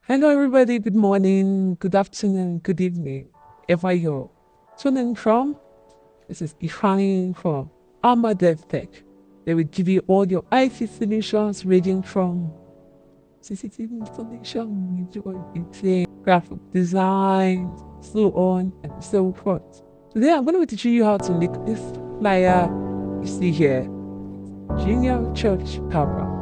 Hello, everybody. Good morning, good afternoon, good evening. Ever you're tuning from, this is Ifani from Adobe Tech. They will give you all your IT solutions ranging from CCTV installation, video editing, graphic design, so on and so forth. Today, I'm going to be teaching you how to make this flyer you see here. Junior Church Campout.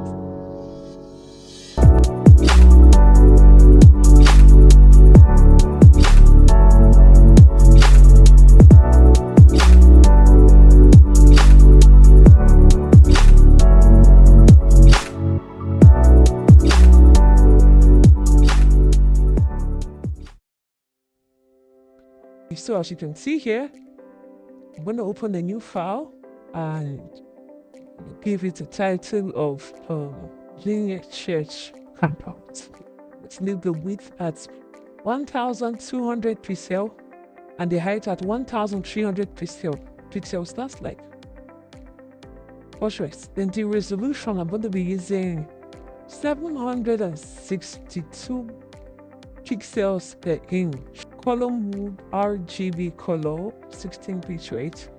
So as you can see here, I'm going to open a new file and give it a title of Junior Church Campout. Let's leave the width at 1200 pixels and the height at 1300 pixels. That's like portraits. Then the resolution, I'm going to be using 762 pixels per inch. Column mode RGB color 16 bit rate.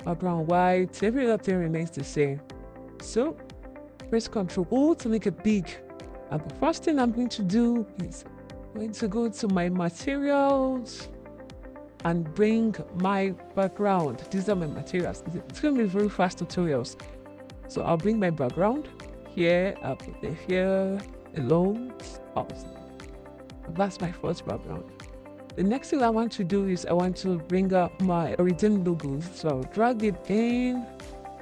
Background white, every other thing remains the same. So press Ctrl O to make it big. And the first thing I'm going to do is going to go to my materials and bring my background. These are my materials. It's going to be very fast tutorials. So I'll bring my background here, I'll put it here, alone, pause. That's my first background. The next thing I want to do is I want to bring up my original logos. So I'll drag it in,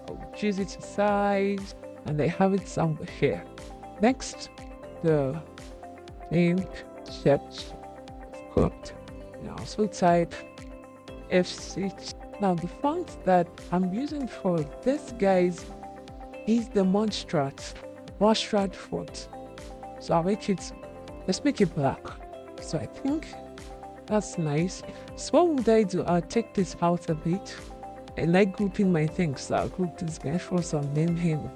I'll choose it to size, and I have it somewhere here. Next, the name church code. Now also type F6. Now the font that I'm using for this, guys, is the Montserrat font. So let's make it black. So I think that's nice. So what would I do? I'll take this out a bit. I like grouping my things. So I'll group this guy for some name him.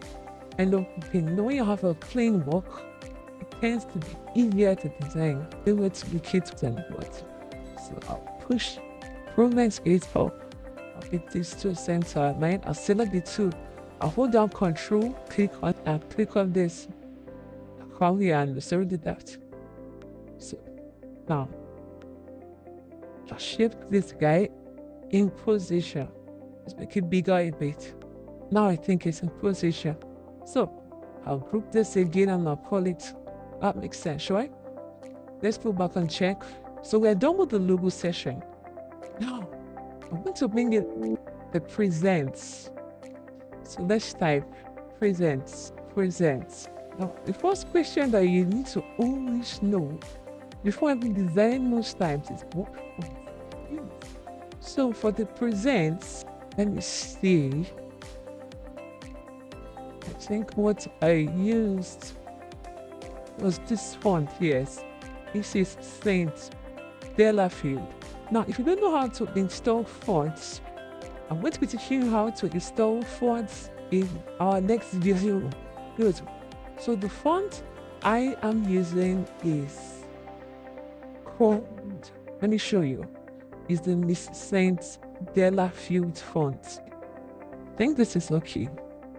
I love grouping. When you have a clean work, it tends to be easier to design. They will duplicate than what. So I'll push Provenance Gate up. I'll pick these two center line. I'll select the two. I'll hold down Control, click on this. I'll here and so did that. So now I'll shift this guy in position. Let's make it bigger a bit. Now I think it's in position. So I'll group this again and I'll call it. That makes sense, right? Let's go back and check. So we're done with the logo session. Now I'm going to bring it the presents. So let's type presents. Now the first question that you need to always know before having design most times is what font to use. So for the presents, let me see. I think what I used was this font. Yes, this is Saint Delafield. Now, if you don't know how to install fonts, I'm going to be teaching you how to install fonts in our next video. Good. So the font I am using is called, let me show you, is the Miss Saint Delafield font. I think this is okay.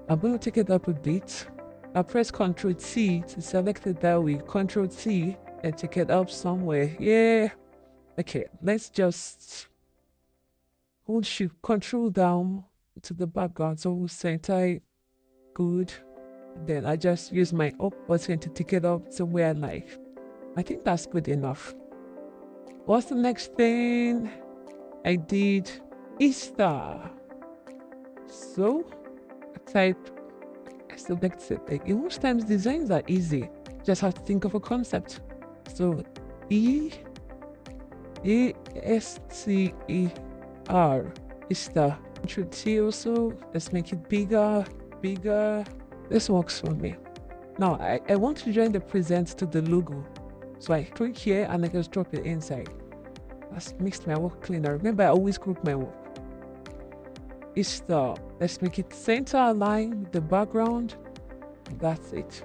I'm going to take it up a bit. I'll press Ctrl T to select it that way. Ctrl T and take it up somewhere. Yeah. Okay, let's just hold Shift Control down to the background so we'll center it. Good. Then I just use my up button to take it up to where I like. I think that's good enough. What's the next thing? I did Easter. So I select it. Like, most times designs are easy. Just have to think of a concept. So E-S-T-E-R, Easter. Control T also. Let's make it bigger. This works for me. Now I want to join the presents to the logo. So I click here and I just drop it inside. That's makes my work cleaner. Remember, I always group my work. Easter. Let's make it center align with the background. That's it.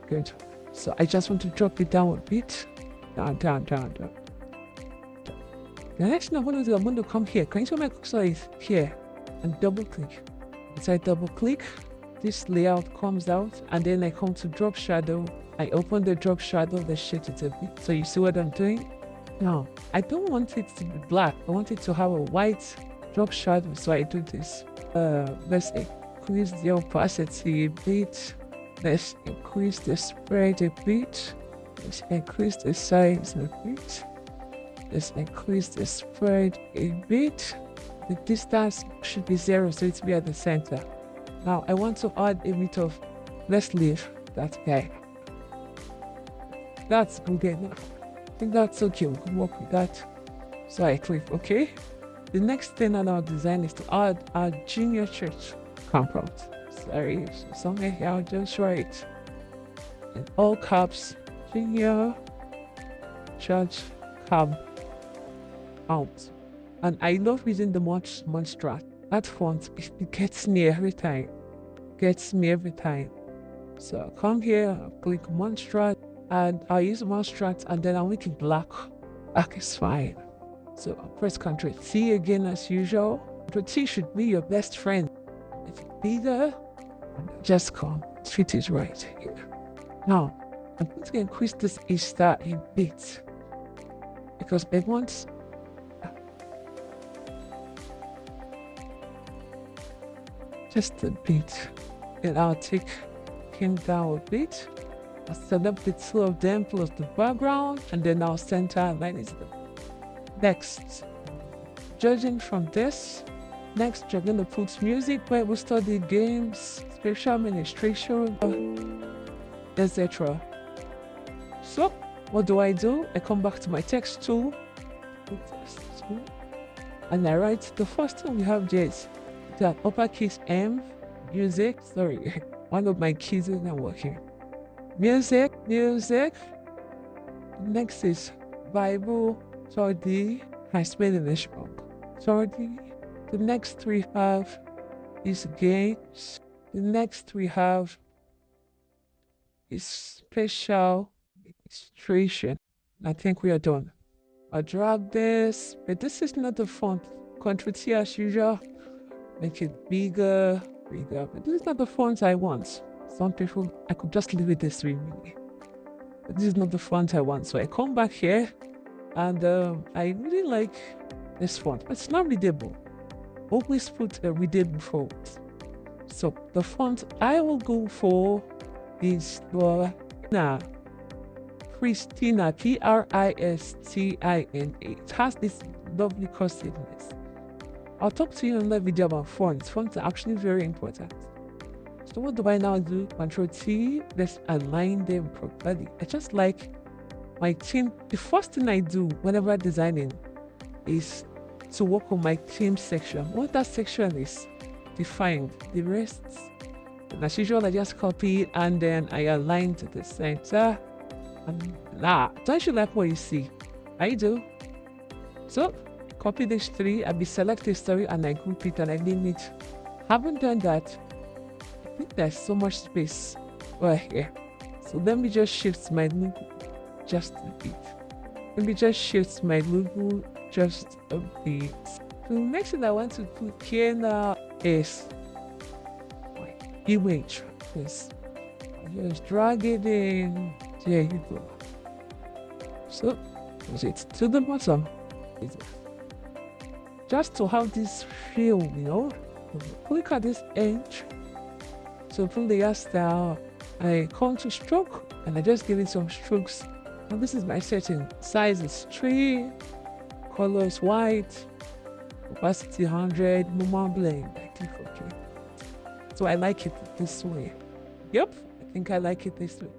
Good. So I just want to drop it down a bit. Down, down, down, down. The next thing I'm going to do, I'm going to come here. Can you see my cursor is here? And double click. As I double click, this layout comes out, and then I come to drop shadow. I open the drop shadow, let's shift it a bit. So you see what I'm doing? Now, I don't want it to be black. I want it to have a white drop shadow. So I do this. Let's increase the opacity a bit. Let's increase the spread a bit. Let's increase the size a bit. Let's increase the spread a bit. The distance should be 0, so it will be at the center. Now I want to add a bit of, let's leave that guy. That's good enough. I think that's okay, we can work with that. So I click OK. The next thing on our design is to add our junior church campout. Sorry, somewhere here I'll just write in all caps, junior church campout. And I love using the Montserrat. That font, it gets me every time. So I'll come here, I'll click Montserrat, and I'll use Montserrat, and then I'll make it black. Black is fine. So I'll press Ctrl T again as usual. Ctrl T should be your best friend. Make it bigger, and just come, fit it right here. Now, I'm going to increase this A star a bit, because I want just a bit. Then I'll take him down a bit. I'll select the two of them plus the background, and then I'll center line it. Next, judging from this, next you're going to put music, Bible study, games, spiritual administration, etc. So what do? I come back to my text tool, and I write the first thing we have there is that uppercase M, music. Sorry, one of my keys is not working. Music. Next is Bible study. I spell English wrong. Study. The next three have is games. The next three have is special illustration. I think we are done. I'll drag this, but this is not the font. Ctrl T as usual. Make it bigger, but this is not the font I want. Some people, I could just leave it this way, really. But this is not the font I want. So I come back here, and I really like this font, but it's not readable. Always put a readable font. So the font I will go for is Pristina, Pristina. It has this lovely cursiveness. I'll talk to you in another video about fonts. Fonts are actually very important. So what do I now do? Ctrl T, let's align them properly. I just like my theme. The first thing I do whenever designing is to work on my theme section. Once that section is defined, the rest, and as usual, I just copy it and then I align to the center. And don't you like what you see? I do. So copy these three, I be select this story and I group it and I name it. Haven't done that. I think there's so much space right here. So let me just shift my logo just a bit. So the next thing I want to put here now is my image. Yes. Just drag it in. There you go. So push it to the bottom. Just to have this feel, Look at this edge. So from the hairstyle, I come to stroke and I just give it some strokes. And this is my setting. Size is 3, color is white, opacity 100, moment blend. I click OK. So I like it this way. Yep, I think I like it this way.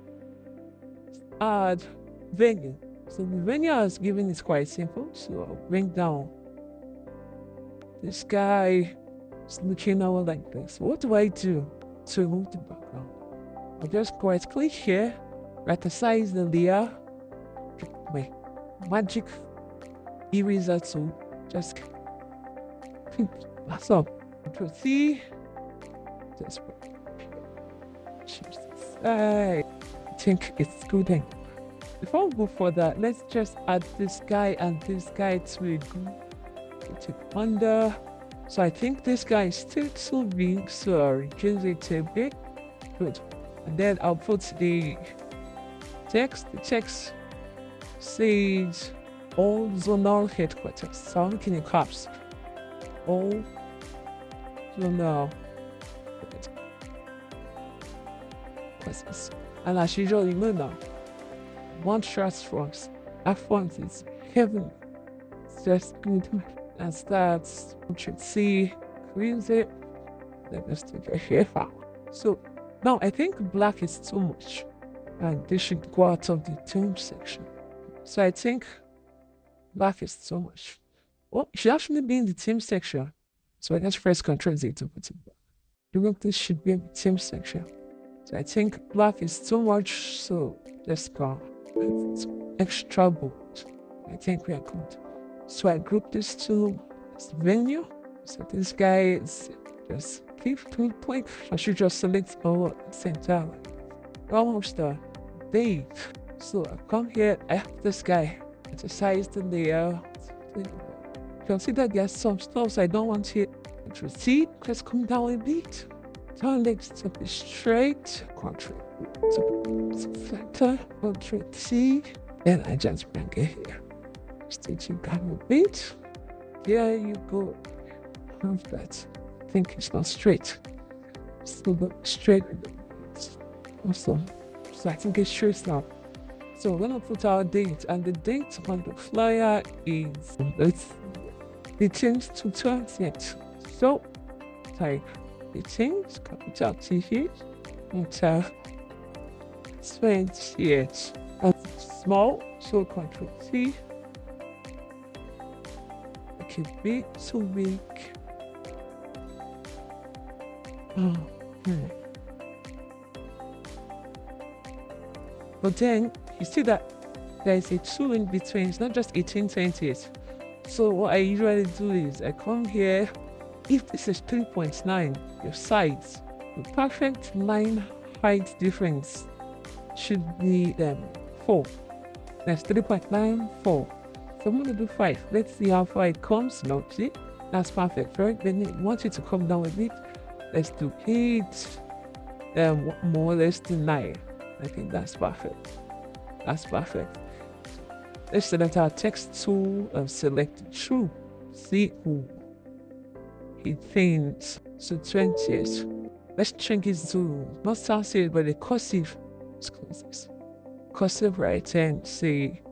Add venue. So the venue I was given is quite simple. So I'll bring down this guy is looking out like this. What do I do to remove the background? I'll just right click here, right size the layer, my magic eraser tool, just that's all. Control C, just choose this. I think it's good. Before we go further, let's just add this guy and this guy to a group. Put it under. So I think this guy is still too big, so I'll reduce it a bit. Good. And then I'll put the text. The text says all zonal headquarters. So I'm looking in caps. All zonal headquarters. And as usual, you know now, Montserrat font. That font is heaven. It's just good. And starts Control-C, freeze it. Then let's take a hair file. So now I think black is too much. And this should go out of the theme section. So I think black is too much. Well, it should actually be in the theme section. So I just press Ctrl-Z to put it back. I think this should be in the theme section. So I think black is too much. So let's go with extra bold. I think we are good. So I group this to this venue. So this guy is just keep quick. I should just select our center. Almost the date. So I come here, I have this guy. It's a size the layer. Consider there's some stuff I don't want here. Control-C, let's come down a bit. Turn it to be straight. Control-Factor, Control-C. And I just bring it here. Stitching down a bit. There you go. Have that. I think it's not straight. Still not straight. Awesome. So I think it's straight now. So we're gonna put our date, and the date on the flyer is the change to 20th. So type the change, capital T-H, enter 20th. And small, so Control-C. Big, too big. But then you see that there is a 2 in between. It's not just 18, 20th. So what I usually do is I come here. If this is 3.9, your sides, the perfect line height difference should be 4. That's 3.9, 4. So I'm going to do 5. Let's see how far it comes. Now, see, that's perfect, right? Then I want it to come down a bit. Let's do 8. More, let's do 9. I think that's perfect. That's perfect. Let's select our text tool and select true. See who it thinks. So 20th. Let's change it to not sound but a cursive. Let's close this. Cursive right hand. Say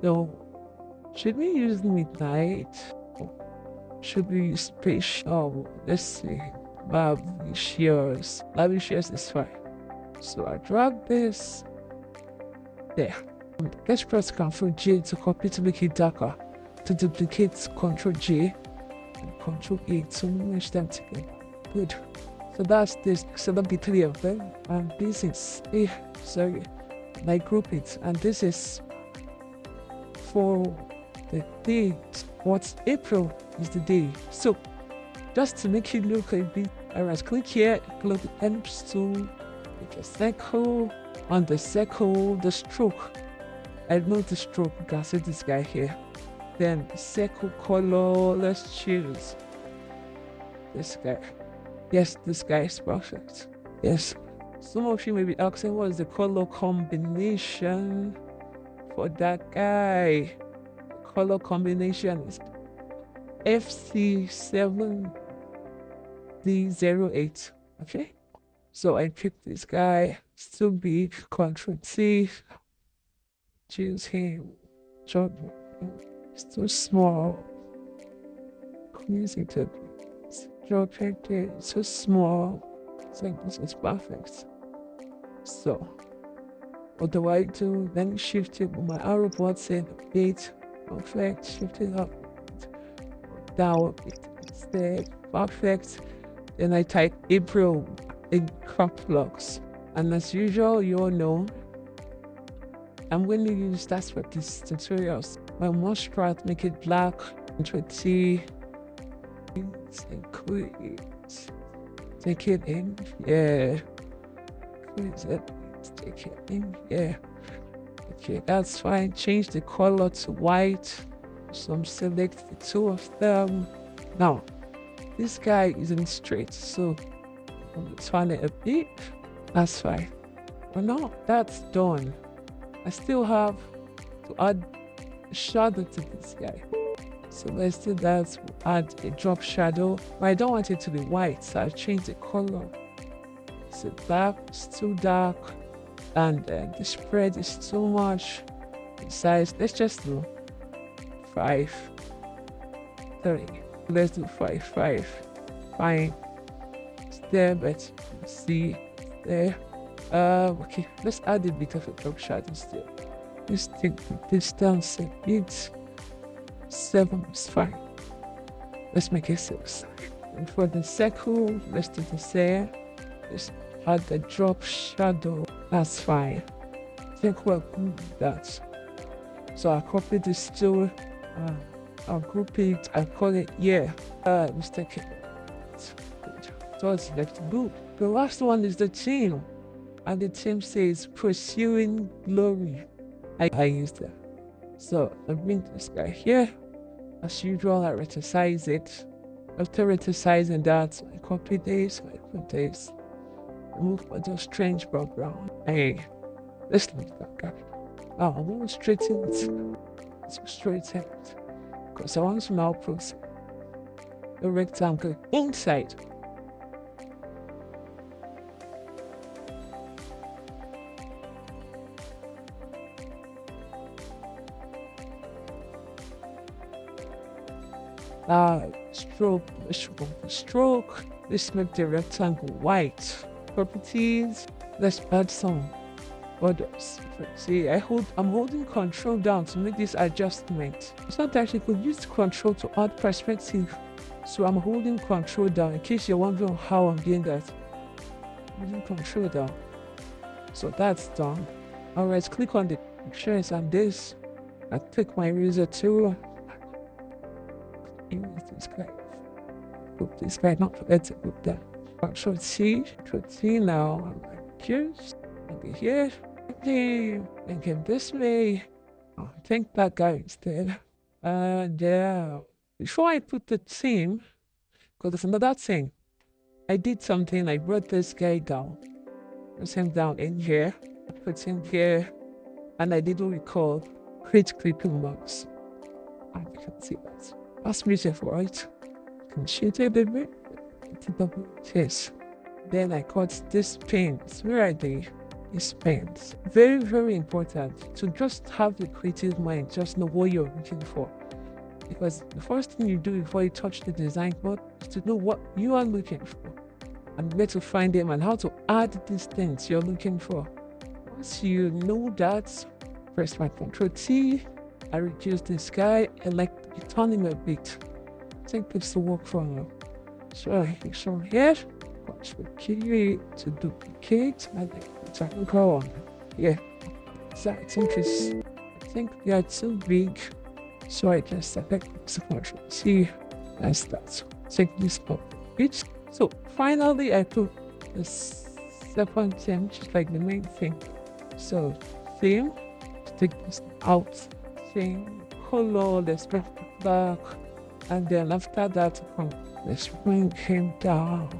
no. Should we use midnight? Or should we use spatial? Let's see. Lavishious. Lavishious is fine. So I drag this there. Let's press Ctrl-J to copy to make it darker. To duplicate, Ctrl-J and Ctrl-A to merge them together. Good. So that's this. So that'll be 3 of them. And this is sorry. And I group it. And this is for the date. What's April is the day. So just to make it look a bit, I right click here, click the ellipse tool, make a circle. On the circle, the stroke. I know the stroke, you can see this guy here. Then the circle color, let's choose this guy. Yes, this guy is perfect. Yes. Some of you may be asking what is the color combination for that guy. The color combination is FC7D08. Okay? So I pick this guy, still big, Ctrl-C, choose him, drop him. It's too small. Squeeze it a bit. Drop it there, it's too small. So this is perfect. So what do I do? Then shift it with my arrow button, say 8, perfect, shift it up, down a bit, instead, perfect. Then I type April in crop blocks, and as usual, you all know I'm going to use that for these tutorials. My Montserrat, make it black, Ctrl-T, take it in, yeah, take it in, yeah. Okay, that's fine. Change the color to white. So I'm select the two of them. Now, this guy isn't straight, so I'm going to turn it a bit. That's fine. Well, now that's done. I still have to add a shadow to this guy. So let's do that. We'll add a drop shadow. But I don't want it to be white, so I'll change the color. So dark, it's too dark. And the spread is too much. The size, let's just do 5, 3. Let's do 5, 5. Fine. It's there, but you see there. Okay, let's add a bit of a drop shadow still. Let's take the distance a bit. 7 is fine. Let's make it 6. And for the circle, let's do the same. Let's add the drop shadow. That's fine. I think we're good with that. So I'll copy this tool. I'll group it. I'll call it let's take it. So it's left good. The last one is the theme. And the theme says pursuing glory. I use that. So I bring this guy here. As usual, I reticize it. After reticizing that, I copy this, I put this. Remove the strange background. Hey, let's leave that guy. Now I'm going to straighten it. Let's straighten it. Because I want to now put the rectangle inside. Stroke. Let's make the rectangle white. Properties. Let's add some borders. See, I'm holding control down to make this adjustment. Sometimes you could use control to add perspective. So I'm holding control down in case you're wondering how I'm doing that. Holding control down. So that's done. Alright, click on the pictures and this. I take my eraser tool. Use this guy. Group this guy, not forget to group that. Control T now. I'm like this. Over here. And get this way. I think that guy instead. Yeah. Before I put the theme, because there's another thing. I did something. I brought this guy down. Put him down in here. Put him here. And I did what we call create clipping marks. And you can see that. That's beautiful, right? You can shoot it a bit. Yes. Then I cut this paint. Where are they? These paints. Very, very important to just have the creative mind. Just know what you're looking for. Because the first thing you do before you touch the design board is to know what you are looking for. And where to find them and how to add these things you're looking for. Once you know that, press my Ctrl T. I reduce this guy and like turn him a bit. I think this will work for now. So I click from here, watch the key to duplicate and I can go on. Yeah. So I think they are too big. So I just select Ctrl T and start. Take this up each. So finally I put the second theme, which is like the main thing. So theme, take this out. Color, let's bring it back, and then after that, let's bring him down.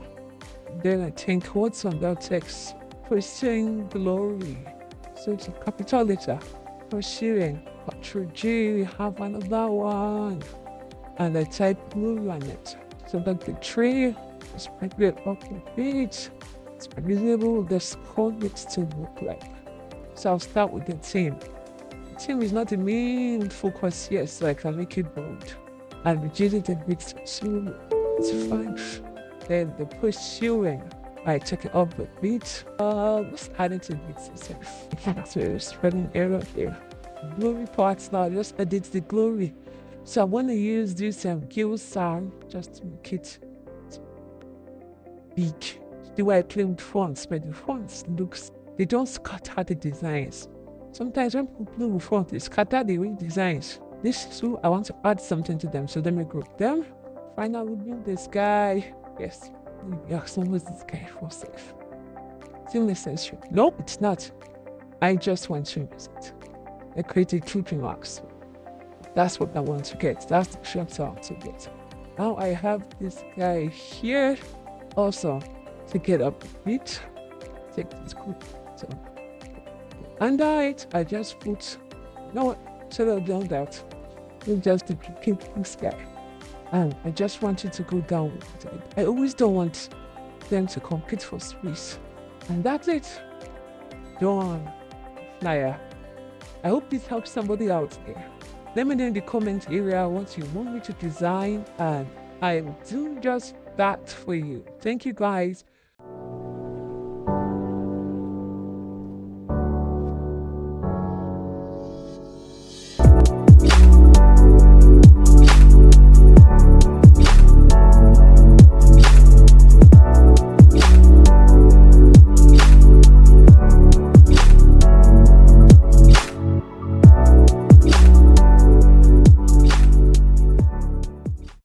Then I think what's on that text? Pursuing glory. So it's a capital letter. Pursuing. Ctrl G, we have another one. And I type glory on it. So like the tree, let's bring it up a bit. It's visible, this code needs to look like. So I'll start with the theme. Theme is not the main focus here, so I can make it bold and reduce it a bit so it's fine. Then the pursuing, I check it up a bit. Let's add it a bit itself. So spreading error here. Glory parts now, just edit the glory. So I want to use this gill sound just to make it big. The way I play with fonts, but the fonts they don't scatter the designs. Sometimes when people play with fonts, they scatter the real designs. This too, I want to add something to them. So let me group them. Finally, bring this guy. Yes. Yeah, someone's this guy for safe. Still necessary. No, it's not. I just want to use it. I created clipping marks. That's what I want to get. That's the shot I want to get. Now I have this guy here also to get up a bit. Take this clip. So under it, I just put, instead of doing that, it's just to keep this guy. And I just want it to go down with it. I always don't want them to compete for space. And that's it. Done. Flyer. I hope this helps somebody out there. Let me know in the comment area what you want me to design, and I will do just that for you. Thank you guys.